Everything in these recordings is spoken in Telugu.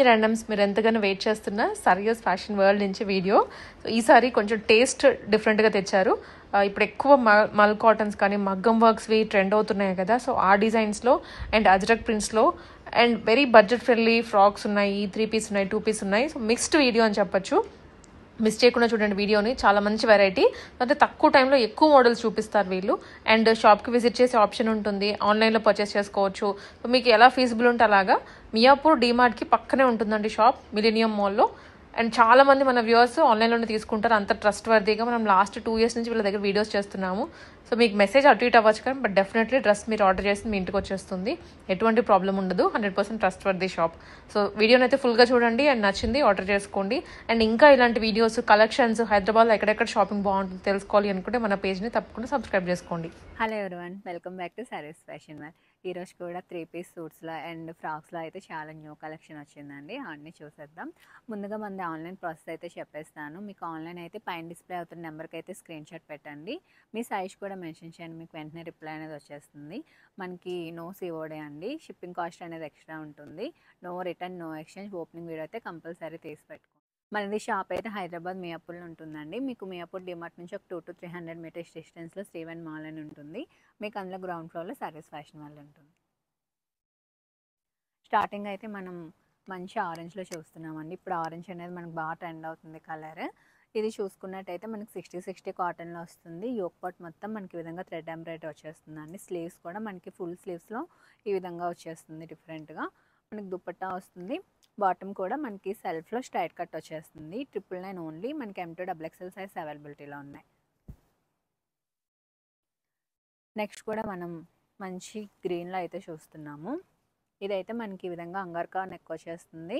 ర్యాండమ్స్ మీరు ఎంతగానో వెయిట్ చేస్తున్న సరియస్ ఫ్యాషన్ వరల్డ్ నుంచి వీడియో. సో ఈసారి కొంచెం టేస్ట్ డిఫరెంట్గా తెచ్చారు. ఇప్పుడు ఎక్కువ మల్ కాటన్స్ కానీ మగ్గం వర్క్స్వి ట్రెండ్ అవుతున్నాయి కదా. సో ఆ డిజైన్స్లో అండ్ అజ్రక్ ప్రింట్స్లో and very budget friendly frocks ఉన్నాయి, 3 పీస్ ఉన్నాయి, 2 పీస్ ఉన్నాయి. సో మిక్స్డ్ వీడియో అని చెప్పొచ్చు. మిస్ చేయకుండా చూడండి వీడియోని, చాలా మంచి వెరైటీ. అంటే తక్కువ టైంలో ఎక్కువ మోడల్స్ చూపిస్తారు వీళ్ళు. అండ్ షాప్కి విజిట్ చేసే ఆప్షన్ ఉంటుంది, ఆన్లైన్లో పర్చేస్ చేసుకోవచ్చు. సో మీకు ఎలా ఫీజిబుల్ ఉంటే అలాగా. మియాపూర్ డీమార్ట్కి పక్కనే ఉంటుందండి షాప్, మిలీనియం మాల్లో. అండ్ చాలా మంది మన వ్యూవర్స్ ఆన్లైన్లోనే తీసుకుంటారు, అంత ట్రస్ట్ వర్దీగా. మనం లాస్ట్ 2 years నుంచి వీళ్ళ దగ్గర వీడియోస్ చేస్తున్నాము. సో మీకు మెసేజ్ అటు ఇటు అవ్వచ్చు కానీ బట్ డెఫినెట్లీ డ్రెస్ మీరు ఆర్డర్ చేసి మీ ఇంటికి వచ్చేస్తుంది, ఎటువంటి ప్రాబ్లం ఉండదు. 100% ట్రస్ట్ వర్దీ షాప్. సో వీడియోని అయితే ఫుల్గా చూడండి, అండ్ నచ్చింది ఆర్డర్ చేసుకోండి. అండ్ ఇంకా ఇలాంటి వీడియోస్, కలెక్షన్స్, హైదరాబాద్లో ఎక్కడెక్కడ షాపింగ్ బాగుంటుంది తెలుసుకోవాలి అనుకుంటే మన పేజ్ని తప్పకుండా సబ్స్క్రైబ్ చేసుకోండి. Hello everyone, welcome back to saris fashion wear. ఈరోజు కూడా 3 పీస్ సూట్స్లో అండ్ ఫ్రాక్స్లో అయితే చాలా న్యూ కలెక్షన్ వచ్చిందండి. అన్నీ చూసేద్దాం. ముందుగా మన ఆన్లైన్ ప్రాసెస్ అయితే చెప్పేస్తాను. మీకు ఆన్లైన్ అయితే పైన డిస్ప్లే అవుతున్న నెంబర్కి అయితే స్క్రీన్ షాట్ పెట్టండి. మీ సైజ్ కూడా మెన్షన్ చేయండి, మీకు వెంటనే రిప్లై అనేది వచ్చేస్తుంది. మనకి నో సిఓడే అండి, షిప్పింగ్ కాస్ట్ అనేది ఎక్స్ట్రా ఉంటుంది. No return, no exchange. Opening video అయితే కంపల్సరీ తీసి పెట్టుకోండి. మనది షాప్ అయితే హైదరాబాద్ మియాపూర్లో ఉంటుందండి. మీకు మియాపూర్ డిమార్ట్ నుంచి ఒక 200 to 300 మీటర్స్ డిస్టెన్స్లో శ్రీవన్ మాల్ అని ఉంటుంది. మీకు అందులో గ్రౌండ్ ఫ్లోర్లో సారీస్ ఫ్యాషన్ వాళ్ళు ఉంటుంది. స్టార్టింగ్ అయితే మనం మంచి ఆరెంజ్లో చూస్తున్నామండి. ఇప్పుడు ఆరెంజ్ అనేది మనకు బాగా ట్రెండ్ అవుతుంది కలర్. ఇది చూసుకున్నట్టయితే మనకి 60/60 కాటన్లో వస్తుంది. యోక్ పార్ట్ మొత్తం మనకి ఈ విధంగా థ్రెడ్ ఎంబ్రాయిడరీ వచ్చేస్తుందండి. స్లీవ్స్ కూడా మనకి ఫుల్ స్లీవ్స్లో ఈ విధంగా వచ్చేస్తుంది డిఫరెంట్గా. మనకి దుపట్టా వస్తుంది. బాటమ్ కూడా మనకి సెల్ఫ్లో స్ట్రైట్ కట్ వచ్చేస్తుంది. 999 ఓన్లీ. మనకి M2 XXL సైజ్ అవైలబిలిటీలో ఉన్నాయి. నెక్స్ట్ కూడా మనం మంచి గ్రీన్లో అయితే చూస్తున్నాము. ఇదైతే మనకి ఈ విధంగా అంగర్కా నెక్ వచ్చేస్తుంది.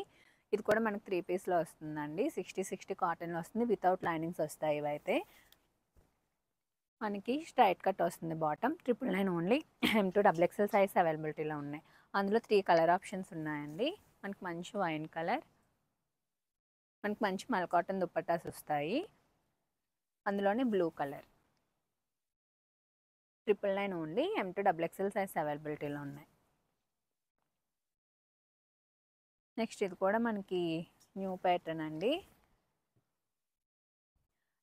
ఇది కూడా మనకి 3 పీస్లో వస్తుందండి. 60/60 కాటన్లో వస్తుంది. వితౌట్ లైనింగ్స్ వస్తాయి. ఇవైతే మనకి స్ట్రైట్ కట్ వస్తుంది. Bottom 999 only. M2 XXL size అవైలబిలిటీలో ఉన్నాయి. అందులో 3 కలర్ ఆప్షన్స్ ఉన్నాయండి. మనకి మంచి వైన్ కలర్, మనకి మంచి మల్ కాటన్ దుపట్టాస్ వస్తాయి. అందులోనే blue colour 999 only. M2 XXL size అవైలబిలిటీలో ఉన్నాయి. నెక్స్ట్ ఇది కూడా మనకి న్యూ ప్యాటర్న్ అండి.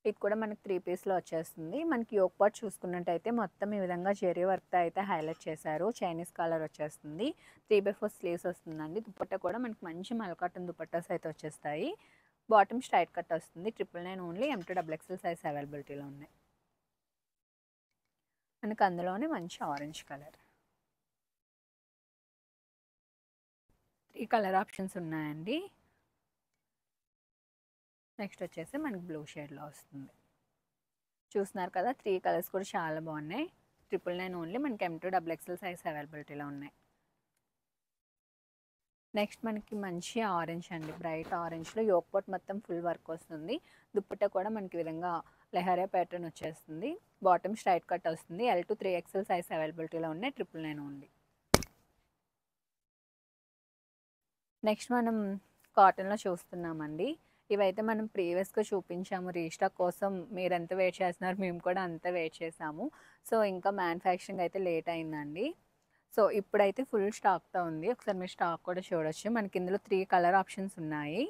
ఇది కూడా మనకి 3 పీస్లో వచ్చేస్తుంది. మనకి యోక్ పార్ట్ చూసుకున్నట్టయితే మొత్తం ఈ విధంగా జెరీ వర్క్తో అయితే హైలైట్ చేశారు. చైనీస్ కలర్ వచ్చేస్తుంది. 3/4 స్లీవ్స్ వస్తుందండి. దుపట్టా కూడా మనకి మంచి మల్ కాటన్ దుపట్టాస్ అయితే వచ్చేస్తాయి. బాటమ్ స్ట్రైట్ కట్ వస్తుంది. 999 ఓన్లీ. M2 XXL సైజ్ అవైలబిలిటీలో ఉన్నాయి. మనకి అందులోనే మంచి ఆరెంజ్ కలర్. 3 కలర్ ఆప్షన్స్ ఉన్నాయండి. నెక్స్ట్ వచ్చేసి మనకి బ్లూ షేడ్లో వస్తుంది. చూస్తున్నారు కదా, 3 కలర్స్ కూడా చాలా బాగున్నాయి. 999 ఓన్లీ. మనకి M2 XXL సైజ్ అవైలబిలిటీలో ఉన్నాయి. నెక్స్ట్ మనకి మంచి ఆరెంజ్ అండి, బ్రైట్ ఆరెంజ్లో యోక్ పార్ట్ మొత్తం ఫుల్ వర్క్ వస్తుంది. దుపట్టా కూడా మనకి విధంగా లెహరియా ప్యాటర్న్ వచ్చేస్తుంది. బాటమ్ స్ట్రైట్ కట్ వస్తుంది. L to 3XL సైజ్ అవైలబిలిటీలో ఉన్నాయి. 999 ఓన్లీ. నెక్స్ట్ మనం కాటన్లో చూస్తున్నామండి. ఇవైతే మనం ప్రీవియస్గా చూపించాము రీస్టాక్ కోసం. మీరు ఎంత వెయిట్ చేస్తున్నారు, మేము కూడా అంత వెయిట్ చేసాము. సో ఇంకా మ్యానుఫ్యాక్చరింగ్ అయితే లేట్ అయిందండి. సో ఇప్పుడైతే ఫుల్ స్టాక్తో ఉంది. ఒకసారి మీరు స్టాక్ కూడా చూడొచ్చు. మనకి ఇందులో 3 కలర్ ఆప్షన్స్ ఉన్నాయి.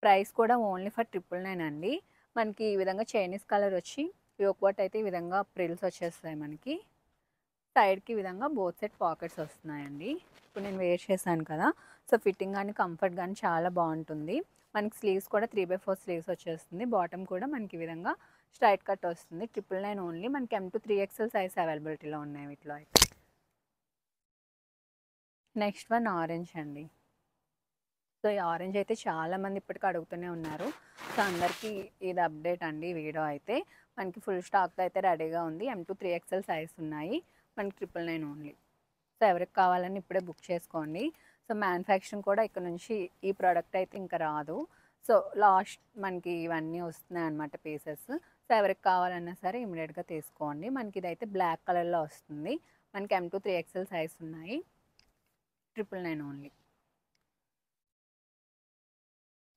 ప్రైస్ కూడా ఓన్లీ ఫర్ 999 అండి. మనకి ఈ విధంగా చైనీస్ కలర్ వచ్చి యోక్ పార్ట్ అయితే ఈ విధంగా ప్రిల్స్ వచ్చేస్తాయి. మనకి సైడ్కి ఈ విధంగా బోత్ సైడ్ పాకెట్స్ వస్తున్నాయండి. ఇప్పుడు నేను వేర్ చేశాను కదా, సో ఫిట్టింగ్ కానీ కంఫర్ట్ కానీ చాలా బాగుంటుంది. మనకి స్లీవ్స్ కూడా 3/4 స్లీవ్స్ వచ్చేస్తుంది. బాటమ్ కూడా మనకి ఈ విధంగా స్ట్రైట్ కట్ వస్తుంది. 999 ఓన్లీ. మనకి M2 3XL సైజ్ అవైలబిలిటీలో ఉన్నాయి వీటిలో అయితే. నెక్స్ట్ వన్ ఆరెంజ్ అండి. సో ఈ ఆరెంజ్ అయితే చాలామంది ఇప్పటికీ అడుగుతూనే ఉన్నారు. సో అందరికీ ఇది అప్డేట్ అండి. వీడియో అయితే మనకి ఫుల్ స్టాక్తో అయితే రెడీగా ఉంది. M2 3XL సైజ్ ఉన్నాయి. మనకి 999 ఓన్లీ. సో ఎవరికి కావాలని ఇప్పుడే బుక్ చేసుకోండి. సో మ్యానుఫ్యాక్చరింగ్ కూడా ఇక్కడ నుంచి ఈ ప్రోడక్ట్ అయితే ఇంకా రాదు. సో లాస్ట్ మనకి ఇవన్నీ వస్తున్నాయి అన్నమాట పీసెస్. సో ఎవరికి కావాలన్నా సరే ఇమీడియట్గా తీసుకోండి. మనకి ఇదైతే బ్లాక్ కలర్లో వస్తుంది. మనకి M2 3XL సైజ్ ఉన్నాయి. 999 ఓన్లీ.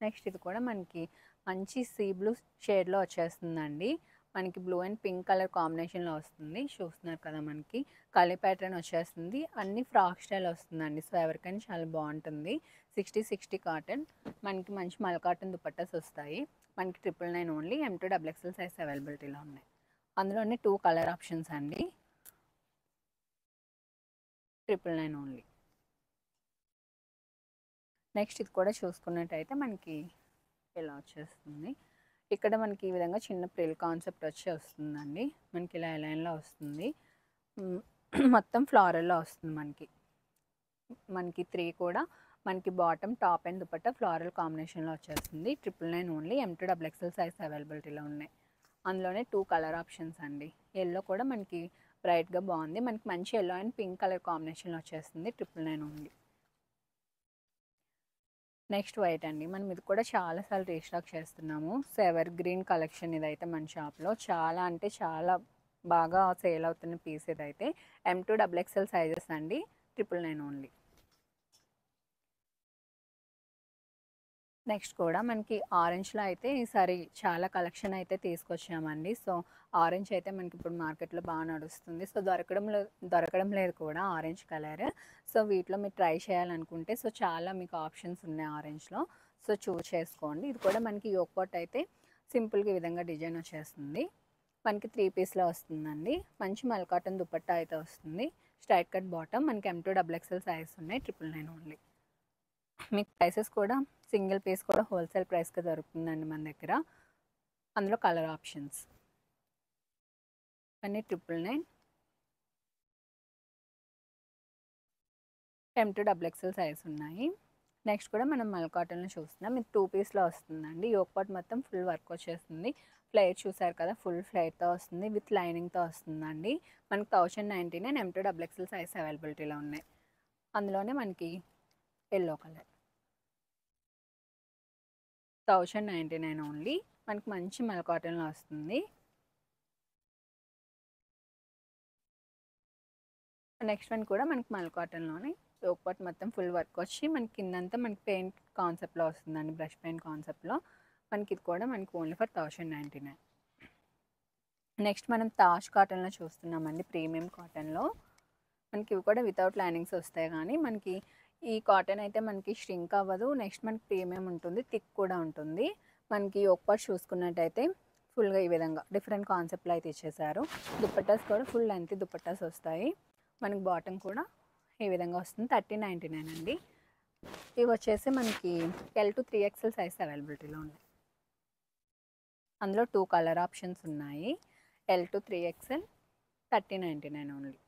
నెక్స్ట్ ఇది కూడా మనకి మంచి సీ బ్లూ షేడ్లో వచ్చేస్తుందండి. మనకి బ్లూ అండ్ పింక్ కలర్ కాంబినేషన్లో వస్తుంది. చూస్తున్నారు కదా, మనకి కలీ ప్యాటర్న్ వచ్చేస్తుంది. అన్ని ఫ్రాక్ స్టైల్ వస్తుందండి. సో ఎవరికైనా చాలా బాగుంటుంది. 60/60 కాటన్. మనకి మంచి మల్ కాటన్ దుపట్టాస్ వస్తాయి. మనకి 999 ఓన్లీ. M2 XXL సైజ్ అవైలబిలిటీలో ఉన్నాయి. అందులోనే 2 కలర్ ఆప్షన్స్ అండి. 999 ఓన్లీ. నెక్స్ట్ ఇది కూడా చూసుకున్నట్టయితే మనకి ఇలా వచ్చేస్తుంది. ఇక్కడ మనకి ఈ విధంగా చిన్న ప్రిల్ కాన్సెప్ట్ వచ్చి వస్తుందండి. మనకి ఇలా లైన్లో వస్తుంది. మొత్తం ఫ్లారల్లో వస్తుంది. మనకి 3 కూడా మనకి bottom, top and dupatta floral కాంబినేషన్లో వచ్చేస్తుంది. 999 ఓన్లీ. M2 XXL సైజ్ అవైలబిలిటీలో ఉన్నాయి. అందులోనే 2 కలర్ ఆప్షన్స్ అండి. ఎల్లో కూడా మనకి బ్రైట్గా బాగుంది. మనకి మంచి ఎల్లో అండ్ పింక్ కలర్ కాంబినేషన్లో వచ్చేస్తుంది. 999 ఓన్లీ. నెక్స్ట్ వైట్ అండి. మనం ఇది కూడా చాలాసార్లు రీస్టాక్ చేస్తున్నాము. సో ఎవర్ గ్రీన్ కలెక్షన్ ఇదైతే మన షాప్లో చాలా అంటే చాలా బాగా సేల్ అవుతున్న పీస్ ఇదైతే. M2 XXL సైజెస్ అండి. 999 ఓన్లీ. నెక్స్ట్ కూడా మనకి ఆరెంజ్లో అయితే ఈసారి చాలా కలెక్షన్ అయితే తీసుకొచ్చామండి. సో ఆరెంజ్ అయితే మనకి ఇప్పుడు మార్కెట్లో బాగా నడుస్తుంది. సో దొరకడం లేదు కూడా ఆరెంజ్ కలర్. సో వీటిలో మీరు ట్రై చేయాలనుకుంటే సో చాలా మీకు ఆప్షన్స్ ఉన్నాయి ఆరెంజ్లో. సో చూస్ చేసుకోండి. ఇది కూడా మనకి యోక్ పాట్ అయితే సింపుల్గా ఈ విధంగా డిజైన్ వచ్చేస్తుంది. మనకి 3 పీస్లో వస్తుందండి. మంచి మల్ కాటన్ దుపట్టా అయితే వస్తుంది. Straight cut bottom. మనకి M2 XXL సైజ్ ఉన్నాయి. 999 ఓన్లీ. మీకు ప్రైసెస్ కూడా సింగిల్ పీస్ కూడా హోల్సేల్ ప్రైస్గా దొరుకుతుందండి మన దగ్గర. అందులో కలర్ ఆప్షన్స్ అన్నీ 999. M2 XXL సైజ్ ఉన్నాయి. నెక్స్ట్ కూడా మనం మల్ కాటన్లో చూస్తున్నాం. ఇది 2 పీస్లో వస్తుందండి. యోక్ పాట్ మొత్తం ఫుల్ వర్క్ వచ్చేస్తుంది. ఫ్లేర్ చూసారు కదా, ఫుల్ ఫ్లేర్తో వస్తుంది. విత్ లైనింగ్తో వస్తుందండి. మనకి 1099. M2 XXL సైజ్ అవైలబిలిటీలో ఉన్నాయి. అందులోనే మనకి ఎల్లో కలర్ 1099 ఓన్లీ. మనకి మంచి మల్ కాటన్లో వస్తుంది. నెక్స్ట్ వన్ కూడా మనకి మల్ కాటన్లోనే యోక్ పాట్ మొత్తం ఫుల్ వర్క్ వచ్చి మనకి కిందంతా మనకి పెయింట్ కాన్సెప్ట్లో వస్తుందండి. బ్రష్ పెయింట్ కాన్సెప్ట్లో. మనకి ఇది కూడా మనకి ఓన్లీ ఫర్ 1099. నెక్స్ట్ మనం తాజ్ కాటన్లో చూస్తున్నామండి. ప్రీమియం కాటన్లో మనకి ఇవి కూడా వితౌట్ లైనింగ్స్ వస్తాయి. కానీ మనకి ఈ కాటన్ అయితే మనకి ష్రింక్ అవ్వదు. నెక్స్ట్ మనకి ప్రీమియం ఉంటుంది. థిక్ కూడా ఉంటుంది. మనకి యోక్ పాట్ చూసుకున్నట్టయితే ఫుల్గా ఈ విధంగా డిఫరెంట్ కాన్సెప్ట్లో అయితే ఇచ్చేసారు. దుపట్టాస్ కూడా ఫుల్ లెంత్ దుపట్టాస్ వస్తాయి. మనకి బాటమ్ కూడా ఈ విధంగా వస్తుంది. 1399 అండి. ఇవి వచ్చేసి మనకి L2 3XL సైజ్ అవైలబిలిటీలో ఉన్నాయి. అందులో 2 కలర్ ఆప్షన్స్ ఉన్నాయి. L2 3XL 1399 only.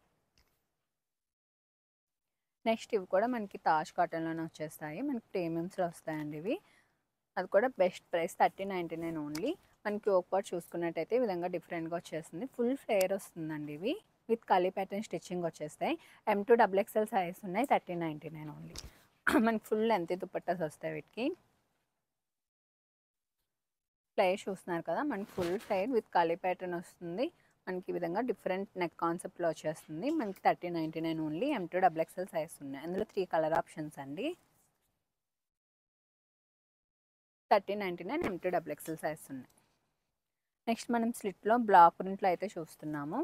నెక్స్ట్ ఇవి కూడా మనకి తాజ్ కాటన్లోనే వచ్చేస్తాయి. మనకి ప్రీమియమ్స్లో వస్తాయండి ఇవి. అది కూడా బెస్ట్ ప్రైస్ 1399 ఓన్లీ. మనకి యోక్ పాట్ చూసుకున్నట్టయితే ఈ విధంగా డిఫరెంట్గా వచ్చేస్తుంది. ఫుల్ ఫ్లేర్ వస్తుందండి ఇవి. విత్ కలీ ప్యాటర్న్ స్టిచ్చింగ్ వచ్చేస్తాయి. M2 XXL సైజ్ ఉన్నాయి. 1399 ఓన్లీ. మనకి ఫుల్ లెంత్ దుపట్టాస్ వస్తాయి వీటికి. ఫ్లేర్ చూస్తున్నారు కదా, మనకి ఫుల్ ఫ్లేర్ విత్ కలీ ప్యాటర్న్ వస్తుంది. మనకి ఈ విధంగా డిఫరెంట్ నెక్ కాన్సెప్ట్లో వచ్చేస్తుంది. మనకి 1399 ఓన్లీ. M2 XXL సైజ్ ఉన్నాయి. అందులో 3 కలర్ ఆప్షన్స్ అండి. 1399 M2 XXL సైజ్ ఉన్నాయి. నెక్స్ట్ మనం స్లిట్లో బ్లాక్ ప్రింట్లో అయితే చూస్తున్నాము.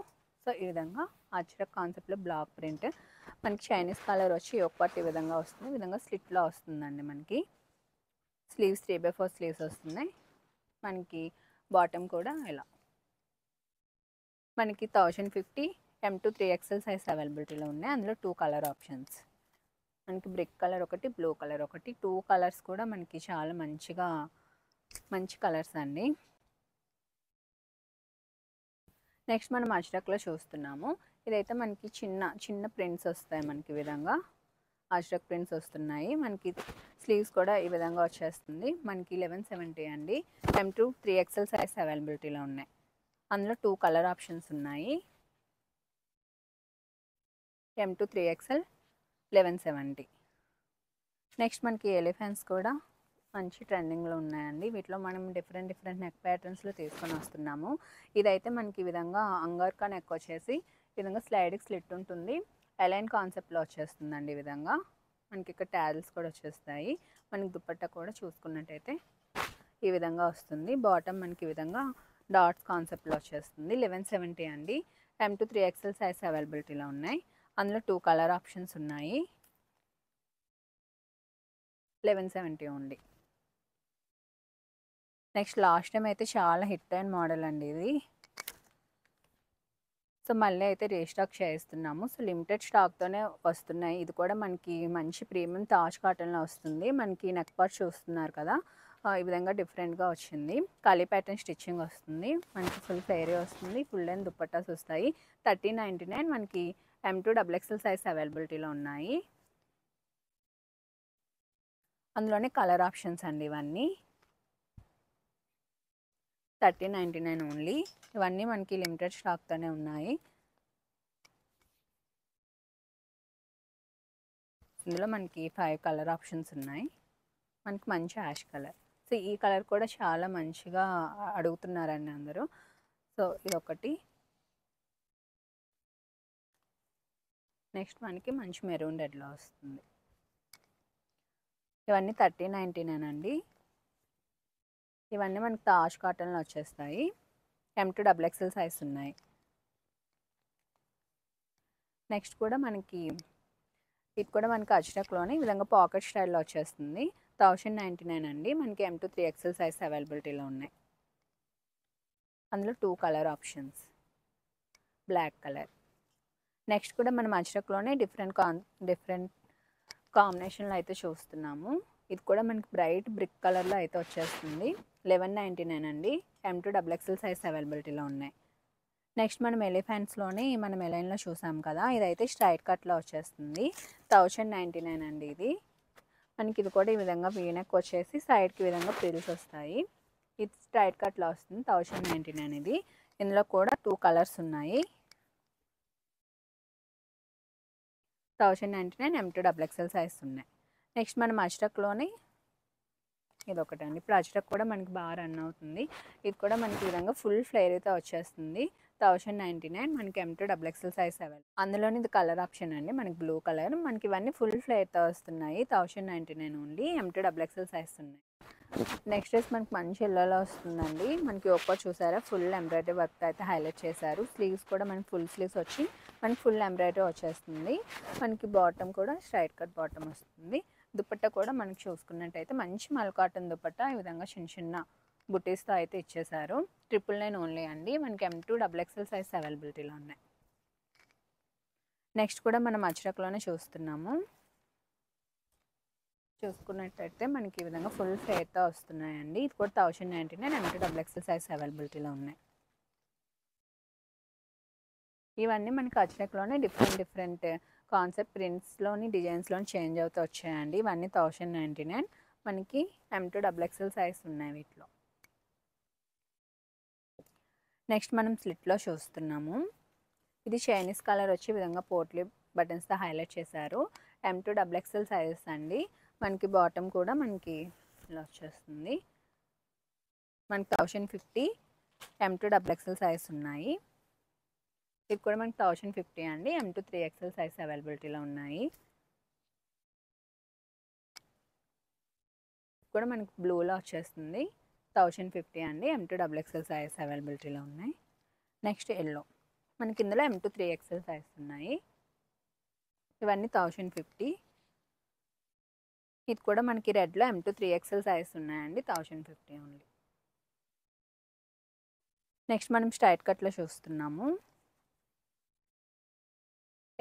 సో ఈ విధంగా అజ్రక్ కాన్సెప్ట్లో బ్లాక్ ప్రింట్. మనకి చైనీస్ కలర్ వచ్చి యోక్ పాట్ ఈ విధంగా వస్తుంది. ఈ విధంగా స్లిట్లో వస్తుందండి. మనకి స్లీవ్స్ 3/4 స్లీవ్స్ వస్తున్నాయి. మనకి బాటమ్ కూడా ఇలా మనకి 1050. M2 3XL సైజ్ అవైలబిలిటీలో ఉన్నాయి. అందులో 2 కలర్ ఆప్షన్స్. మనకి బ్రిక్ కలర్ ఒకటి, బ్లూ కలర్ ఒకటి. 2 కలర్స్ కూడా మనకి చాలా మంచి కలర్స్ అండి. నెక్స్ట్ మనం అజ్రక్లో చూస్తున్నాము. ఇదైతే మనకి చిన్న ప్రింట్స్ వస్తాయి. మనకి ఈ విధంగా అజ్రక్ ప్రింట్స్ వస్తున్నాయి. మనకి స్లీవ్స్ కూడా ఈ విధంగా వచ్చేస్తుంది. మనకి 1170 అండి. M2 3XL సైజ్ అవైలబిలిటీలో ఉన్నాయి. అందులో 2 కలర్ ఆప్షన్స్ ఉన్నాయి. M2 3XL 1170. నెక్స్ట్ మనకి ఎలిఫెంట్స్ కూడా మంచి ట్రెండింగ్లో ఉన్నాయండి. వీటిలో మనం డిఫరెంట్ నెక్ ప్యాటర్న్స్లో తీసుకొని వస్తున్నాము. ఇదైతే మనకి ఈ విధంగా అంగర్కా నెక్ వచ్చేసి ఈ విధంగా స్లైడింగ్ స్లిట్ ఉంటుంది. అలైన్ కాన్సెప్ట్లో వచ్చేస్తుందండి. ఈ విధంగా మనకి ఇక్కడ ట్యాల్స్ కూడా వచ్చేస్తాయి. మనకి దుపట్టా కూడా చూసుకున్నట్టయితే ఈ విధంగా వస్తుంది. బాటమ్ మనకి ఈ విధంగా డాట్స్ కాన్సెప్ట్లో వచ్చేస్తుంది. 1170 అండి. M2 3XL సైజ్ అవైలబిలిటీలో ఉన్నాయి. అందులో 2 కలర్ ఆప్షన్స్ ఉన్నాయి. 1170 ఓన్లీ. నెక్స్ట్ లాస్ట్ టైం అయితే చాలా హిట్ అయిన మోడల్ అండి ఇది. సో మళ్ళీ అయితే రీస్టాక్ చేస్తున్నాము. సో లిమిటెడ్ స్టాక్తోనే వస్తున్నాయి. ఇది కూడా మనకి మంచి ప్రీమియం తాజ్ కాటన్లో వస్తుంది. మనకి నెక్ పార్ట్ చూస్తున్నారు కదా, ఈ విధంగా డిఫరెంట్గా వచ్చింది. కలీ ప్యాటర్న్ స్టిచ్చింగ్ వస్తుంది. మనకి ఫుల్ ఫ్లేరీ వస్తుంది. ఫుల్ లెంత్ దుపట్టాస్ వస్తాయి. 1399 మనకి M2 XXL సైజ్ అవైలబిలిటీలో ఉన్నాయి. అందులోనే కలర్ ఆప్షన్స్ అండి ఇవన్నీ. 1399 ఓన్లీ. ఇవన్నీ మనకి లిమిటెడ్ స్టాక్తోనే ఉన్నాయి. ఇందులో మనకి 5 కలర్ ఆప్షన్స్ ఉన్నాయి. మనకి మంచి యాష్ కలర్. సో ఈ కలర్ కూడా చాలా మంచిగా అడుగుతున్నారండి అందరూ. సో ఇదొకటి. నెక్స్ట్ మనకి మంచి మెరూన్ రెడ్లో వస్తుంది. ఇవన్నీ 1399 అండి. ఇవన్నీ మనకి తాజ్ కాటన్లో వచ్చేస్తాయి. M2 XXL సైజ్ ఉన్నాయి. నెక్స్ట్ కూడా మనకి ఇది కూడా మనకి అజ్రక్లోనే ఈ విధంగా పాకెట్ స్టైల్లో వచ్చేస్తుంది. 1099 అండి. మనకి M2 3XL సైజ్ అవైలబిలిటీలో ఉన్నాయి. అందులో 2 colour options, black colour. Next కూడా మనం అజ్రక్లోనే డిఫరెంట్ కాంబినేషన్లో అయితే చూస్తున్నాము. ఇది కూడా మనకి బ్రైట్ బ్రిక్ కలర్లో అయితే వచ్చేస్తుంది. 1199 అండి. M2 XXL సైజ్ అవైలబిలిటీలో ఉన్నాయి. నెక్స్ట్ మనం ఎలిఫెంట్స్లోనే మనం ఎలైన్లో చూసాం కదా, ఇదైతే స్ట్రైట్ కట్లో వచ్చేస్తుంది. 1099 అండి ఇది. మనకి ఇది కూడా ఈ విధంగా వీనెక్ వచ్చేసి సైడ్కి ఈ విధంగా ప్రిల్స్ వస్తాయి. ఇది స్ట్రైట్ కట్లో వస్తుంది. 1099 ఇది. ఇందులో కూడా 2 కలర్స్ ఉన్నాయి. 1099 M2 XXL సైజ్ ఉన్నాయి. నెక్స్ట్ మనం అజ్రక్లోనే ఇదొకటండి. ఇప్పుడు అజ్రక్ కూడా మనకి బాగా రన్ అవుతుంది. ఇది కూడా మనకి ఈ విధంగా ఫుల్ ఫ్లేర్ అయితే వచ్చేస్తుంది. 1099 మనకి M2 XXL సైజ్ అవైలబుల్. అందులోని ఇది కలర్ ఆప్షన్ అండి. మనకి బ్లూ కలర్. మనకి ఇవన్నీ ఫుల్ ఫ్లేర్తో వస్తున్నాయి. 1099 ఓన్లీ. M2 XXL సైజ్ ఉన్నాయి. నెక్స్ట్ డ్రెస్ మనకి మంచి ఎల్లోలో వస్తుందండి. మనకి ఒక్క చూసారా ఫుల్ ఎంబ్రాయిడరీ వర్క్ అయితే హైలైట్ చేశారు. స్లీవ్స్ కూడా మనకి ఫుల్ స్లీవ్స్ వచ్చి మనకి ఫుల్ ఎంబ్రాయిడరీ వచ్చేస్తుంది. మనకి బాటమ్ కూడా స్ట్రైట్ కట్ బాటమ్ వస్తుంది. దుపట్టా కూడా మనకి చూసుకున్నట్టయితే మంచి మల్ కాటన్ దుపట్టా ఈ విధంగా చిన్న చిన్న బుటీస్తో అయితే ఇచ్చేసారు. 999 ఓన్లీ అండి. మనకి M2 XXL సైజ్ అవైలబిలిటీలో ఉన్నాయి. నెక్స్ట్ కూడా మనం అజ్రక్లోనే చూస్తున్నాము. చూసుకున్నట్టయితే మనకి ఈ విధంగా ఫుల్ ఫ్లేర్తో వస్తున్నాయండి. ఇది కూడా 1099 M2 XXL సైజ్ అవైలబిలిటీలో ఉన్నాయి. ఇవన్నీ మనకి అజ్రక్లోనే డిఫరెంట్ కాన్సెప్ట్ ప్రింట్స్లోని డిజైన్స్లోని చేంజ్ అవుతూ వచ్చాయండి. ఇవన్నీ 1099. మనకి M2 XXL సైజ్ ఉన్నాయి వీటిలో. నెక్స్ట్ మనం స్లిట్లో చూస్తున్నాము. ఇది చైనీస్ కలర్ వచ్చి ఈ విధంగా పోట్లీ బటన్స్తో హైలైట్ చేశారు. M2 XXL సైజెస్ అండి. మనకి బాటమ్ కూడా మనకి ఇలా వచ్చేస్తుంది. మనకి 1050 M2 XXL సైజ్ ఉన్నాయి. ఇది కూడా మనకి 1050 అండి. M2 3XL సైజ్ అవైలబిలిటీలో ఉన్నాయి. కూడా మనకి బ్లూలో వచ్చేస్తుంది. 1050 అండి. M2 XXL సైజ్ అవైలబిలిటీలో ఉన్నాయి. Next yellow. మనకి ఇందులో M2 3XL సైజ్ ఉన్నాయి. ఇవన్నీ 1050. ఇది కూడా మనకి రెడ్లో M2 3XL సైజ్ ఉన్నాయండి. 1050 ఓన్లీ. నెక్స్ట్ మనం స్ట్రైట్ కట్లో చూస్తున్నాము.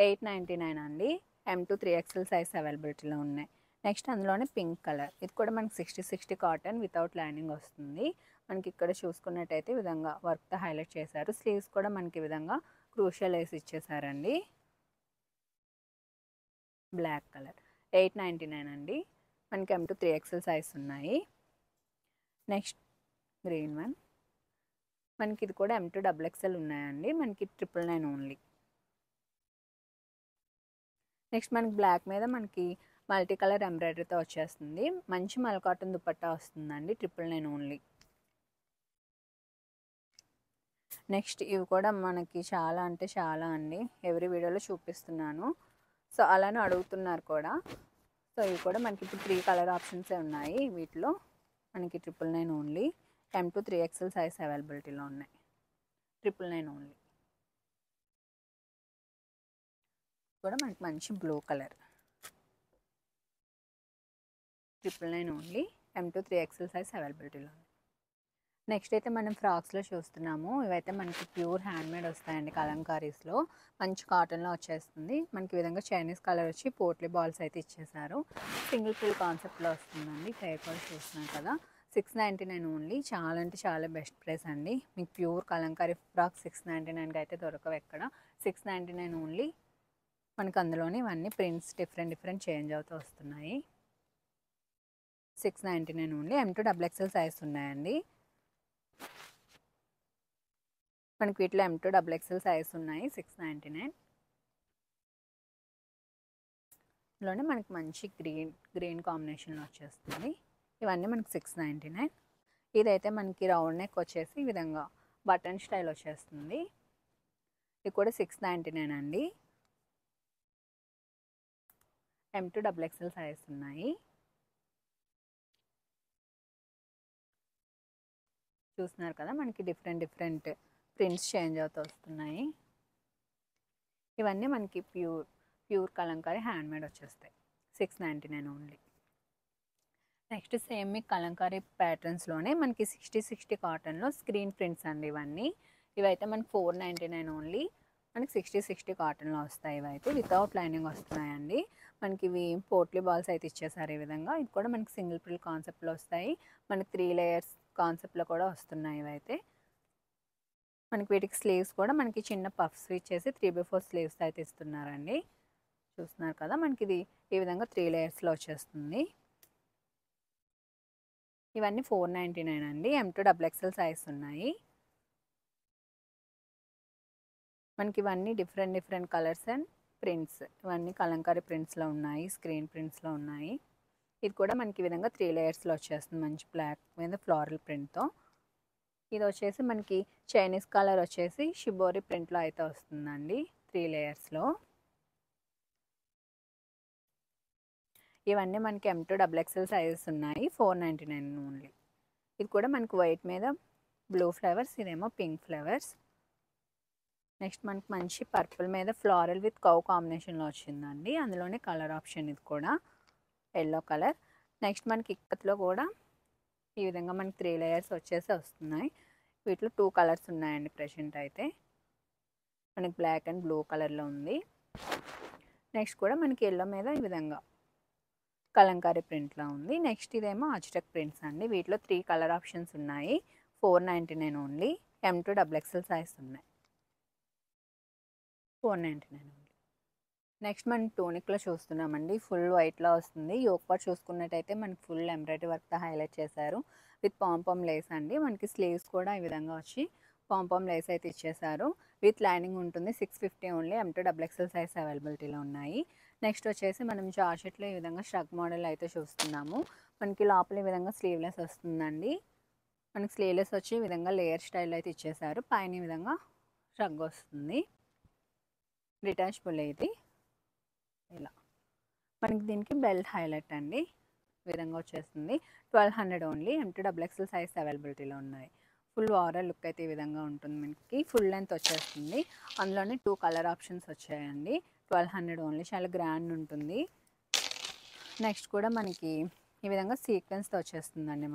899 అండి. M2 3XL సైజ్ అవైలబిలిటీలో ఉన్నాయి. నెక్స్ట్ అందులోనే పింక్ కలర్. ఇది కూడా మనకి 60 కాటన్ వితౌట్ లైనింగ్ వస్తుంది. మనకి ఇక్కడ చూసుకున్నట్టయితే ఈ విధంగా వర్క్తో హైలైట్ చేశారు. స్లీవ్స్ కూడా మనకి ఈ విధంగా క్రూషియల్ వేసి ఇచ్చేసారండి. Black colour. 899 అండి. మనకి M2 3XL సైజ్ ఉన్నాయి. Next green one. మనకి ఇది కూడా M2 XXL ఉన్నాయండి. మనకి 999 ఓన్లీ. నెక్స్ట్ మనకి బ్లాక్ మీద మనకి మల్టీ కలర్ ఎంబ్రాయిడరీతో వచ్చేస్తుంది. మంచి మల్ కాటన్ దుపట్టా వస్తుందండి. 999 ఓన్లీ. నెక్స్ట్ ఇవి కూడా మనకి చాలా అంటే చాలా అండి. ఎవ్రీ వీడియోలో చూపిస్తున్నాను. సో అలానే అడుగుతున్నారు కూడా. సో ఇవి కూడా మనకి ఇప్పుడు 3 కలర్ ఆప్షన్సే ఉన్నాయి వీటిలో. మనకి 999 only. M to 3XL size అవైలబిలిటీలో ఉన్నాయి. 999 ఓన్లీ. కూడా మనకి మంచి blue colour. 999 only. M to 3XL size అవైలబిలిటీలో ఉంది. నెక్స్ట్ అయితే మనం ఫ్రాక్స్లో చూస్తున్నాము. ఇవైతే మనకి ప్యూర్ హ్యాండ్మేడ్ వస్తాయండి కలంకారీస్లో. మంచి కాటన్లో వచ్చేస్తుంది. మనకి ఈ విధంగా చైనీస్ కలర్ వచ్చి పోట్లీ బాల్స్ అయితే ఇచ్చేసారు. సింగిల్ ఫిల్ కాన్సెప్ట్లో వస్తుందండి. ఫెయిర్ కూడా చూస్తున్నాం కదా. 699 ఓన్లీ. చాలా అంటే చాలా బెస్ట్ ప్రైస్ అండి. మీకు ప్యూర్ కలంకారీ ఫ్రాక్ 699కి అయితే దొరకవు ఎక్కడ. 699 ఓన్లీ. మనకు అందులోనే ఇవన్నీ ప్రింట్స్ డిఫరెంట్ చేంజ్ అవుతూ వస్తున్నాయి. 699 only. M to XXL size ఉన్నాయండి. మనకి వీటిలో M to XXL సైజ్ ఉన్నాయి. 699 లోనే మనకి మంచి గ్రీన్ కాంబినేషన్లో వచ్చేస్తుంది. ఇవన్నీ మనకి 699. ఇదైతే మనకి రౌండ్ నెక్ వచ్చేసి ఈ విధంగా బటన్ స్టైల్ వచ్చేస్తుంది. ఇది కూడా 699 అండి. M to XXL సైజ్ ఉన్నాయి. చూస్తున్నారు కదా మనకి డిఫరెంట్ ప్రింట్స్ చేంజ్ అవుతూ వస్తున్నాయి. ఇవన్నీ మనకి ప్యూర్ కలంకారీ హ్యాండ్మేడ్ వచ్చేస్తాయి. 699 ఓన్లీ. నెక్స్ట్ సేమ్ మీకు కలంకారీ ప్యాటర్న్స్లోనే మనకి 60 కాటన్లో స్క్రీన్ ప్రింట్స్ అండి ఇవన్నీ. ఇవైతే మనకి 499 ఓన్లీ. మనకి 60 కాటన్లో వస్తాయి. ఇవైతే వితౌట్ లైనింగ్ వస్తున్నాయండి. మనకి ఇవి పోట్లీ బాల్స్ అయితే ఇచ్చేసారు ఈ విధంగా. ఇది కూడా మనకి సింగిల్ ప్రిల్ కాన్సెప్ట్లో వస్తాయి. మనకి 3 లేయర్స్ కాన్సెప్ట్లో కూడా వస్తున్నాయి. ఇవైతే మనకి వీటికి స్లీవ్స్ కూడా మనకి చిన్న పఫ్స్ ఇచ్చేసి 3/4 స్లీవ్స్ అయితే ఇస్తున్నారండి. చూస్తున్నారు కదా మనకి ఇది ఈ విధంగా 3 లేయర్స్లో వచ్చేస్తుంది. ఇవన్నీ 499 అండి. M to XXL సైజ్ ఉన్నాయి. మనకి ఇవన్నీ డిఫరెంట్ కలర్స్ అండ్ ప్రింట్స్. ఇవన్నీ కలంకారీ ప్రింట్స్లో ఉన్నాయి. స్క్రీన్ ప్రింట్స్లో ఉన్నాయి. ఇది కూడా మనకి ఈ విధంగా 3 లేయర్స్లో వచ్చేస్తుంది. మంచి బ్లాక్ మీద ఫ్లోరల్ ప్రింట్తో. ఇది వచ్చేసి మనకి చైనీస్ కలర్ వచ్చేసి షిబోరి ప్రింట్లో అయితే వస్తుందండి 3 లేయర్స్లో. ఇవన్నీ మనకి M to XXL సైజెస్ ఉన్నాయి. 499 ఓన్లీ. ఇది కూడా మనకి వైట్ మీద బ్లూ ఫ్లవర్స్, ఇదేమో పింక్ ఫ్లవర్స్. నెక్స్ట్ మనకి మంచి పర్పుల్ మీద ఫ్లోరల్ విత్ కౌ కాంబినేషన్లో వచ్చిందండి. అందులోనే కలర్ ఆప్షన్ ఇది కూడా ఎల్లో కలర్. నెక్స్ట్ మనకి ఇక్కత్లో కూడా ఈ విధంగా మనకి 3 లేయర్స్ వచ్చేసి వస్తున్నాయి. వీటిలో 2 కలర్స్ ఉన్నాయండి ప్రెజెంట్ అయితే. మనకి బ్లాక్ అండ్ బ్లూ కలర్లో ఉంది. నెక్స్ట్ కూడా మనకి ఎల్లో మీద ఈ విధంగా కలంకారీ ప్రింట్లో ఉంది. నెక్స్ట్ ఇదేమో అజ్టక్ ప్రింట్స్ అండి. వీటిలో 3 కలర్ ఆప్షన్స్ ఉన్నాయి. 499 only. M to XXL size ఉన్నాయి. 499 ఓన్లీ. నెక్స్ట్ మనం టోనిక్లో చూస్తున్నామండి. ఫుల్ వైట్లో వస్తుంది. యోక్ పార్ట్ చూసుకున్నట్టయితే మనకి ఫుల్ ఎంబ్రాయిడరీ వర్క్తో హైలైట్ చేశారు. విత్ పాంపామ్ లేస్ అండి. మనకి స్లీవ్స్ కూడా ఈ విధంగా వచ్చి పాంపామ్ లేస్ అయితే ఇచ్చేసారు. విత్ లైనింగ్ ఉంటుంది. 650 only. M to XXL size అవైలబిలిటీలో ఉన్నాయి. నెక్స్ట్ వచ్చేసి మనం జార్జెట్లో ఈ విధంగా షగ్ మోడల్ అయితే చూస్తున్నాము. మనకి లోపల ఈ విధంగా స్లీవ్లెస్ వస్తుందండి. మనకి స్లీవ్లెస్ వచ్చి ఈ విధంగా లేయర్ స్టైల్ అయితే ఇచ్చేసారు. పైన ఈ విధంగా షగ్ వస్తుంది. డిటాచబుల్ ఇది ఇలా. మనకి దీనికి బెల్ట్ హైలైట్ అండి ఈ విధంగా వచ్చేస్తుంది. 1200 only. M to XXL size అవైలబిలిటీలో ఉన్నాయి. ఫుల్ ఓవరాల్ లుక్ అయితే ఈ విధంగా ఉంటుంది. మనకి ఫుల్ లెంత్ వచ్చేస్తుంది. అందులోనే 2 కలర్ ఆప్షన్స్ వచ్చాయండి. 1200 ఓన్లీ. చాలా గ్రాండ్ ఉంటుంది. నెక్స్ట్ కూడా మనకి ఈ విధంగా సీక్వెన్స్తో వచ్చేస్తుందండి.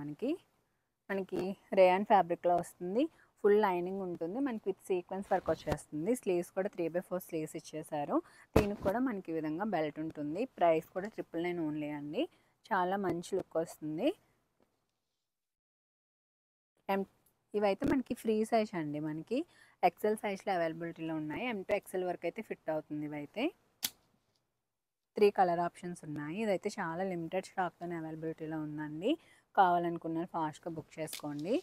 మనకి రేయాన్ ఫ్యాబ్రిక్లో వస్తుంది. ఫుల్ లైనింగ్ ఉంటుంది. మనకి విత్ సీక్వెన్స్ వర్క్ వచ్చేస్తుంది. స్లీవ్స్ కూడా 3/4 స్లీవ్స్ ఇచ్చేసారు. దీనికి కూడా మనకి ఈ విధంగా బెల్ట్ ఉంటుంది. ప్రైస్ కూడా 999 ఓన్లీ అండి. చాలా మంచి లుక్ వస్తుంది. ఇవైతే మనకి ఫ్రీ సైజ్ అండి. మనకి XL సైజ్లో అవైలబిలిటీలో ఉన్నాయి. M to XL వరకు అయితే ఫిట్ అవుతుంది. ఇవైతే 3 కలర్ ఆప్షన్స్ ఉన్నాయి. ఇదైతే చాలా లిమిటెడ్ స్టాక్తోనే అవైలబిలిటీలో ఉందండి. కావాలనుకున్న ఫాస్ట్గా బుక్ చేసుకోండి.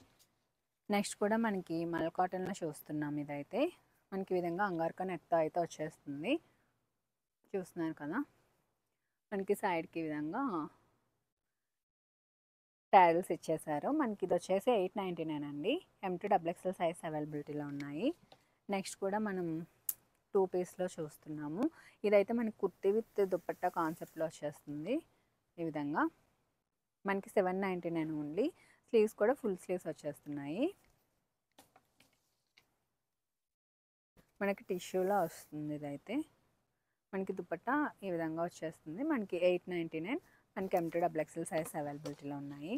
నెక్స్ట్ కూడా మనకి మల్ కాటన్లో చూస్తున్నాం. ఇదైతే మనకి ఈ విధంగా అంగార్కా నెక్తో అయితే వచ్చేస్తుంది. చూస్తున్నారు కదా మనకి సైడ్కి ఈ విధంగా టైల్స్ ఇచ్చేసారు. మనకి ఇది వచ్చేసి 899 అండి. M to XXL సైజ్ అవైలబిలిటీలో ఉన్నాయి. నెక్స్ట్ కూడా మనం 2 పీస్లో చూస్తున్నాము. ఇదైతే మనకి కుర్తీ విత్ దుపట్టా కాన్సెప్ట్లో వచ్చేస్తుంది. ఈ విధంగా మనకి 799 ఓన్లీ. స్లీవ్స్ కూడా ఫుల్ స్లీవ్స్ వచ్చేస్తున్నాయి. మనకి టిష్యూలో వస్తుంది. ఇదైతే మనకి దుపట్టా ఈ విధంగా వచ్చేస్తుంది. మనకి 899. మనకి M2 XXL సైజ్ అవైలబిలిటీలో ఉన్నాయి.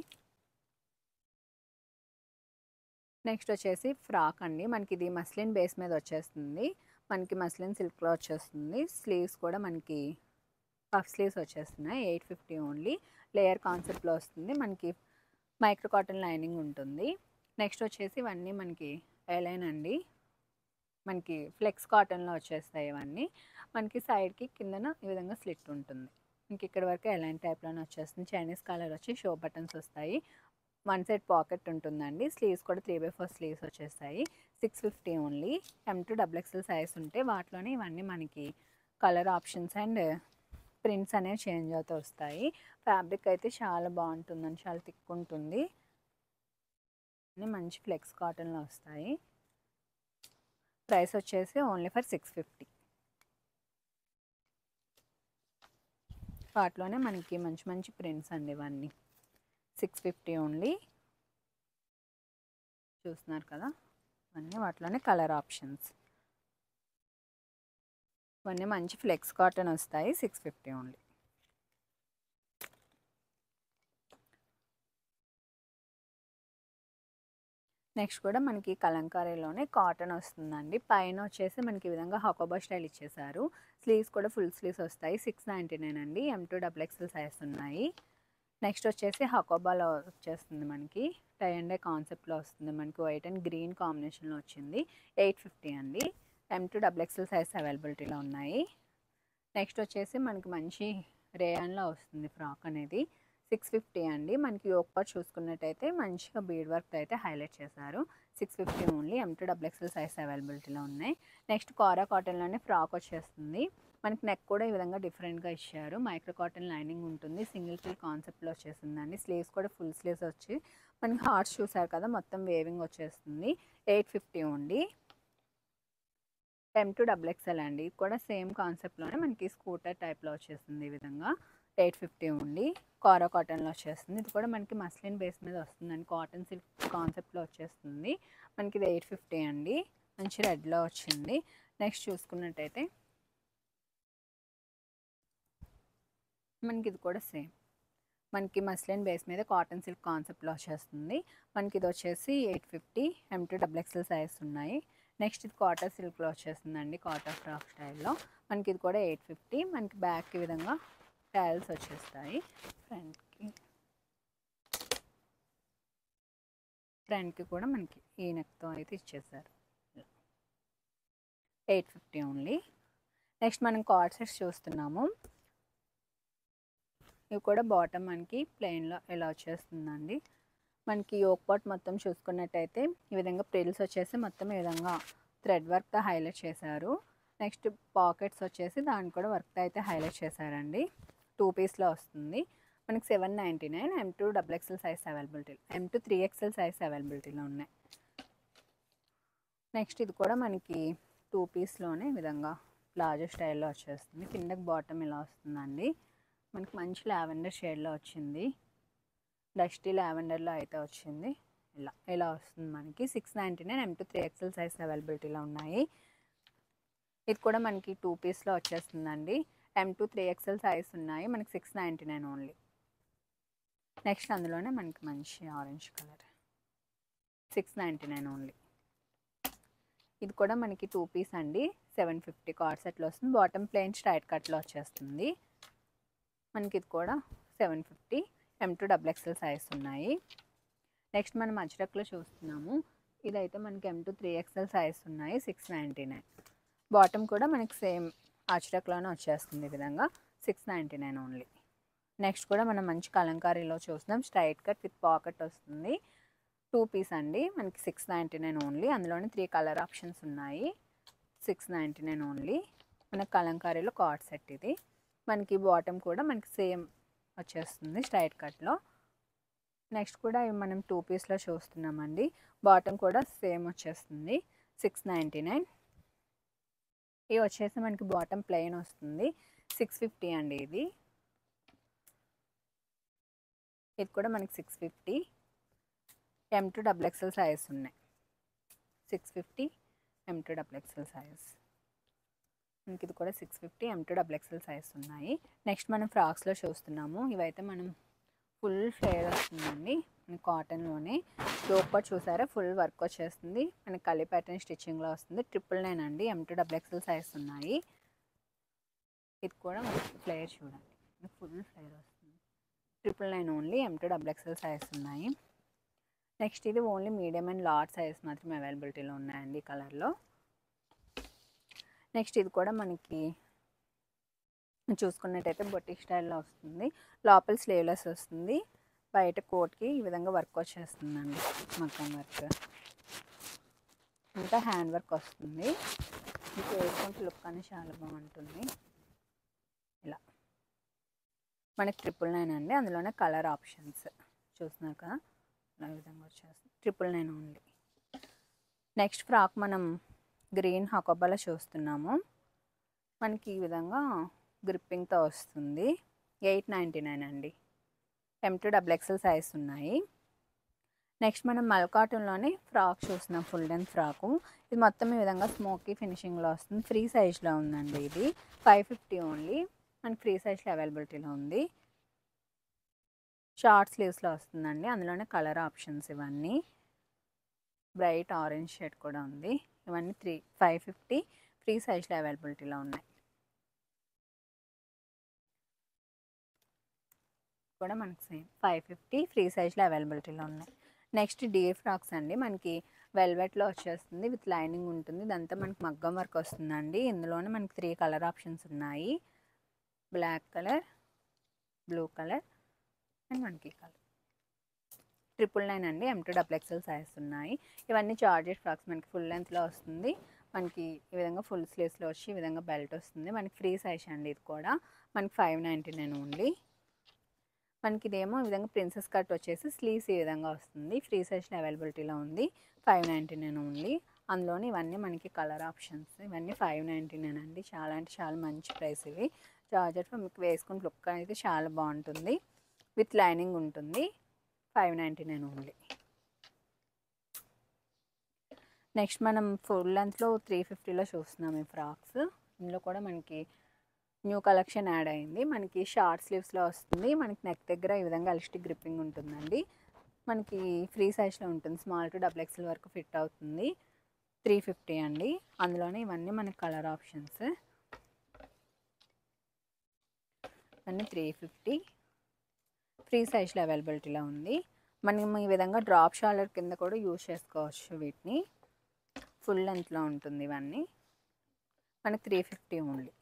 నెక్స్ట్ వచ్చేసి ఫ్రాక్ అండి. మనకి ఇది మస్లిన్ బేస్ మీద వచ్చేస్తుంది. మనకి మస్లిన్ సిల్క్లో వచ్చేస్తుంది. స్లీవ్స్ కూడా మనకి పఫ్ స్లీవ్స్ వచ్చేస్తున్నాయి. 850 ఓన్లీ. లేయర్ కాన్సెప్ట్లో వస్తుంది. మనకి మైక్రో కాటన్ లైనింగ్ ఉంటుంది. నెక్స్ట్ వచ్చేసి ఇవన్నీ మనకి ఎలైన్ అండి. మనకి ఫ్లెక్స్ కాటన్లో వచ్చేస్తాయి ఇవన్నీ. మనకి సైడ్కి కిందన ఈ విధంగా స్లిట్ ఉంటుంది. మనకి ఇక్కడ వరకు ఎలైన్ టైప్లోనే వచ్చేస్తుంది. చైనీస్ కలర్ వచ్చి షో బటన్స్ వస్తాయి. వన్ సైడ్ పాకెట్ ఉంటుందండి. స్లీవ్స్ కూడా 3/4 స్లీవ్స్ వచ్చేస్తాయి. 650 ఓన్లీ. M2 XXL సైజ్ ఉంటే వాటిలోనే ఇవన్నీ మనకి కలర్ ఆప్షన్స్ అండ్ ప్రింట్స్ అనేవి చేంజ్ అవుతూ వస్తాయి. ఫ్యాబ్రిక్ అయితే చాలా బాగుంటుందండి. చాలా థిక్ ఉంటుంది. మంచి ఫ్లెక్స్ కాటన్లో వస్తాయి. ప్రైస్ వచ్చేసి ఓన్లీ ఫర్ 650. వాటిలోనే మనకి మంచి మంచి ప్రింట్స్ అండి ఇవన్నీ. 650 ఓన్లీ. చూస్తున్నారు కదా, ఇవన్నీ వాటిలోనే కలర్ ఆప్షన్స్. ఇవన్నీ మంచి ఫ్లెక్స్ కాటన్ వస్తాయి. 650 ఓన్లీ. నెక్స్ట్ కూడా మనకి కలంకారీలోనే కాటన్ వస్తుందండి. పైన వచ్చేసి మనకి ఈ విధంగా హకోబా స్టైల్ ఇచ్చేసారు. స్లీవ్స్ కూడా ఫుల్ స్లీవ్స్ వస్తాయి. 699 అండి. M2 XXL సైజ్ ఉన్నాయి. నెక్స్ట్ వచ్చేసి హకోబాలో వచ్చేస్తుంది. మనకి టై అండ్ డై కాన్సెప్ట్లో వస్తుంది. మనకి వైట్ అండ్ గ్రీన్ కాంబినేషన్లో వచ్చింది. 850 అండి. M2 XXL సైజ్ అవైలబిలిటీలో ఉన్నాయి. నెక్స్ట్ వచ్చేసి మనకి మంచి రేయాన్లో వస్తుంది ఫ్రాక్ అనేది. 650 అండి. మనకి యోక్ పార్ట్ చూసుకున్నట్టయితే మంచిగా బీడ్ వర్క్ అయితే హైలైట్ చేశారు. 650 ఓన్లీ. M2 XXL సైజ్ అవైలబిలిటీలో ఉన్నాయి. నెక్స్ట్ కోరా కాటన్లోనే ఫ్రాక్ వచ్చేస్తుంది. మనకి నెక్ కూడా ఈ విధంగా డిఫరెంట్గా ఇచ్చారు. మైక్రో కాటన్ లైనింగ్ ఉంటుంది. సింగిల్ ఫిల్ కాన్సెప్ట్లో వచ్చేసిందండి. స్లీవ్స్ కూడా ఫుల్ స్లీవ్స్ వచ్చి మనకి హార్ట్స్ చూసారు కదా, మొత్తం వేవింగ్ వచ్చేస్తుంది. 850 ఓన్లీ. M2 XXL అండి. ఇది కూడా సేమ్ కాన్సెప్ట్లోనే మనకి స్కూటర్ టైప్లో వచ్చేస్తుంది. ఈ విధంగా 850 ఓన్లీ. కోరా కాటన్లో వచ్చేస్తుంది. ఇది కూడా మనకి మస్లిన్ బేస్ మీద వస్తుందండి. కాటన్ సిల్క్ కాన్సెప్ట్లో వచ్చేస్తుంది. మనకి ఇది 850 అండి. మంచి రెడ్లో వచ్చింది. నెక్స్ట్ చూసుకున్నట్టయితే మనకి ఇది కూడా సేమ్ మనకి మస్లిన్ బేస్ మీద కాటన్ సిల్క్ కాన్సెప్ట్లో వచ్చేస్తుంది. మనకి ఇది వచ్చేసి 850. M2 XXL సైజ్ ఉన్నాయి. నెక్స్ట్ ఇది కాటన్ సిల్క్లో వచ్చేస్తుందండి. కాటన్ ఫ్రాక్ స్టైల్లో. మనకి ఇది కూడా 850. మనకి బ్యాక్ ఈ విధంగా టైల్స్ వచ్చేస్తాయి. ఫ్రంట్కి కూడా మనకి ఈ నెక్తో అయితే ఇచ్చేసారు. 850 ఓన్లీ. నెక్స్ట్ మనం కార్డ్ సెట్స్ చూస్తున్నాము. ఇవి కూడా బాటమ్ మనకి ప్లెయిన్లో ఇలా వచ్చేస్తుందండి. మనకి యోక్ పార్ట్ మొత్తం చూసుకున్నట్టయితే ఈ విధంగా ప్రిల్స్ వచ్చేసి మొత్తం ఈ విధంగా థ్రెడ్ వర్క్తో హైలైట్ చేశారు. నెక్స్ట్ పాకెట్స్ వచ్చేసి దాన్ని కూడా వర్క్తో అయితే హైలైట్ చేశారండి. 2 పీస్లో వస్తుంది. మనకి 799. M2 XXL size availability. M2 3XL size అవైలబిలిటీలో ఉన్నాయి. నెక్స్ట్ ఇది కూడా మనకి 2 పీస్లోనే విధంగా ప్లాజో స్టైల్లో వచ్చేస్తుంది. కిందకి బాటమ్ ఇలా వస్తుందండి. మనకి మంచి లావెండర్ షేడ్లో వచ్చింది. డస్టీ లావెండర్లో అయితే వచ్చింది. ఇలా వస్తుంది మనకి. 699. M2 3XL సైజ్ అవైలబిలిటీలో ఉన్నాయి. ఇది కూడా మనకి 2 పీస్లో వచ్చేస్తుందండి. M2 3XL సైజ్ ఉన్నాయి. మనకి 699 ఓన్లీ. నెక్స్ట్ అందులోనే మనకి మంచి ఆరెంజ్ కలర్ 699 ఓన్లీ. ఇది కూడా మనకి 2 పీస్ అండి. 750 కార్డ్ సెట్లో వస్తుంది. బాటమ్ ప్లెయిన్ స్ట్రైట్ కట్లో వచ్చేస్తుంది. మనకి ఇది కూడా 750. M2 XXL సైజ్ ఉన్నాయి. నెక్స్ట్ మనం అజ్రక్లో చూస్తున్నాము. ఇదైతే మనకి M2 3XL సైజ్ ఉన్నాయి. 699. బాటమ్ కూడా మనకి సేమ్ అజ్రక్లోనే వచ్చేస్తుంది. ఈ విధంగా 699 ఓన్లీ. నెక్స్ట్ కూడా మనం మంచి కలంకారీలో చూస్తున్నాం. స్ట్రైట్ కట్ విత్ పాకెట్ వస్తుంది. 2 పీస్ అండి. మనకి 699 ఓన్లీ. అందులోనే 3 కలర్ ఆప్షన్స్ ఉన్నాయి. 699 ఓన్లీ. మనకి కలంకారీలో కార్డ్ సెట్ ఇది. మనకి బాటమ్ కూడా మనకి సేమ్ వచ్చేస్తుంది స్ట్రైట్ కట్లో. నెక్స్ట్ కూడా మనం 2 పీస్లో చూస్తున్నామండి. బాటమ్ కూడా సేమ్ వచ్చేస్తుంది. 699. ఇవి వచ్చేసి మనకి బాటమ్ ప్లెయిన్ వస్తుంది. 650 అండి. ఇది కూడా మనకి 650. M2 XXL సైజ్ ఉన్నాయి. 650 M2 XXL సైజ్. మనకి ఇది కూడా 650 M2 XXL సైజ్ ఉన్నాయి. నెక్స్ట్ మనం ఫ్రాక్స్లో చూస్తున్నాము. ఇవైతే మనం ఫుల్ ఫ్లేర్ వస్తుందండి. మనకి కాటన్లోనే లోపల చూసారా ఫుల్ వర్క్ వచ్చేస్తుంది. మనకి కలీ ప్యాటర్న్ స్టిచ్చింగ్లో వస్తుంది. 999 అండి. M2 XXL సైజ్ ఉన్నాయి. ఇది కూడా మనకి ఫ్లేర్ చూడండి, ఫుల్ ఫ్లేర్ వస్తుంది. 999 ఓన్లీ. M2 XXL సైజ్ ఉన్నాయి. నెక్స్ట్ ఇది only medium and large size మాత్రమే అవైలబిలిటీలో ఉన్నాయండి ఈ కలర్లో. నెక్స్ట్ ఇది కూడా మనకి చూసుకున్నట్టయితే బొటిక్ స్టైల్లో వస్తుంది. లోపల స్లీవ్లెస్ వస్తుంది. బయట కోట్కి ఈ విధంగా వర్క్ వచ్చేస్తుందండి. మగ్గం వర్క్ ఇంకా హ్యాండ్ వర్క్ వస్తుంది. మీకు వేసుకుంటే లుక్ అని చాలా బాగుంటుంది. ఇలా మనకి 999 అండి. అందులోనే కలర్ ఆప్షన్స్ చూసినాక ఈ విధంగా వచ్చేస్తుంది. 999 ఓన్లీ. నెక్స్ట్ ఫ్రాక్ మనం గ్రీన్ హకోబాలో చూస్తున్నాము. మనకి ఈ విధంగా గ్రిప్పింగ్తో వస్తుంది. 899 అండి. M2 XXL సైజ్ ఉన్నాయి. నెక్స్ట్ మనం మల్ కాటన్లోనే ఫ్రాక్ చూస్తున్నాం. Full length frock. ఇది మొత్తం ఈ విధంగా స్మోకీ ఫినిషింగ్లో వస్తుంది. ఫ్రీ సైజ్లో ఉందండి. ఇది 550 ఓన్లీ. మనకి ఫ్రీ సైజ్లో అవైలబిలిటీలో ఉంది. షార్ట్ స్లీవ్స్లో వస్తుందండి. అందులోనే కలర్ ఆప్షన్స్ ఇవన్నీ. బ్రైట్ ఆరెంజ్ షేడ్ కూడా ఉంది. ఇవన్నీ 550 ఫ్రీ సైజ్లో అవైలబిలిటీలో ఉన్నాయి. కూడా మనకి సేమ్ 550 ఫ్రీ సైజ్లో అవైలబిలిటీలో ఉన్నాయి. నెక్స్ట్ డియర్ ఫ్రాక్స్ అండి. మనకి వెల్వెట్లో వచ్చేస్తుంది. విత్ లైనింగ్ ఉంటుంది. ఇదంతా మనకి మగ్గం వర్క్ వస్తుందండి. ఇందులోనే మనకి 3 కలర్ ఆప్షన్స్ ఉన్నాయి. Black colour, blue colour and మనకి కలర్. 999 అండి. M2 XXL సైజ్ ఉన్నాయి. ఇవన్నీ జార్జెట్ ఫ్రాక్స్. మనకి ఫుల్ లెంత్లో వస్తుంది. మనకి ఈ విధంగా ఫుల్ స్లీవ్స్లో వచ్చి ఈ విధంగా బెల్ట్ వస్తుంది. మనకి ఫ్రీ సైజ్ అండి. ఇది కూడా మనకి 599 ఓన్లీ. మనకి ఇదేమో ఈ విధంగా ప్రిన్సెస్ కట్ వచ్చేసి స్లీవ్స్ ఈ విధంగా వస్తుంది. ఫ్రీ సైజ్లో అవైలబిలిటీలో ఉంది. 599 ఓన్లీ. అందులోని ఇవన్నీ మనకి కలర్ ఆప్షన్స్. ఇవన్నీ 599 అండి. చాలా అంటే చాలా మంచి ప్రైస్ ఇవి. జార్జెట్ మీకు వేసుకుని లుక్ అయితే చాలా బాగుంటుంది. విత్ లైనింగ్ ఉంటుంది. 599 ఓన్లీ. నెక్స్ట్ మనం ఫుల్ లెంత్లో 350లో చూస్తున్నాం ఈ ఫ్రాక్స్. ఇందులో కూడా మనకి న్యూ కలెక్షన్ యాడ్ అయింది. మనకి షార్ట్ స్లీవ్స్లో వస్తుంది. మనకి నెక్ దగ్గర ఈ విధంగా ఎలాస్టిక్ గ్రిప్పింగ్ ఉంటుందండి. మనకి ఫ్రీ సైజ్లో ఉంటుంది. స్మాల్ టు XXL వరకు ఫిట్ అవుతుంది. 350 అండి. అందులోనే ఇవన్నీ మనకి కలర్ ఆప్షన్స్. ఇవన్నీ 350 ఫ్రీ సైజ్లో అవైలబిలిటీలో ఉంది. మనం ఈ విధంగా డ్రాప్ షోల్డర్ కింద కూడా యూజ్ చేసుకోవచ్చు. వీటిని ఫుల్ లెంత్లో ఉంటుంది. ఇవన్నీ మనకి 350 ఓన్లీ.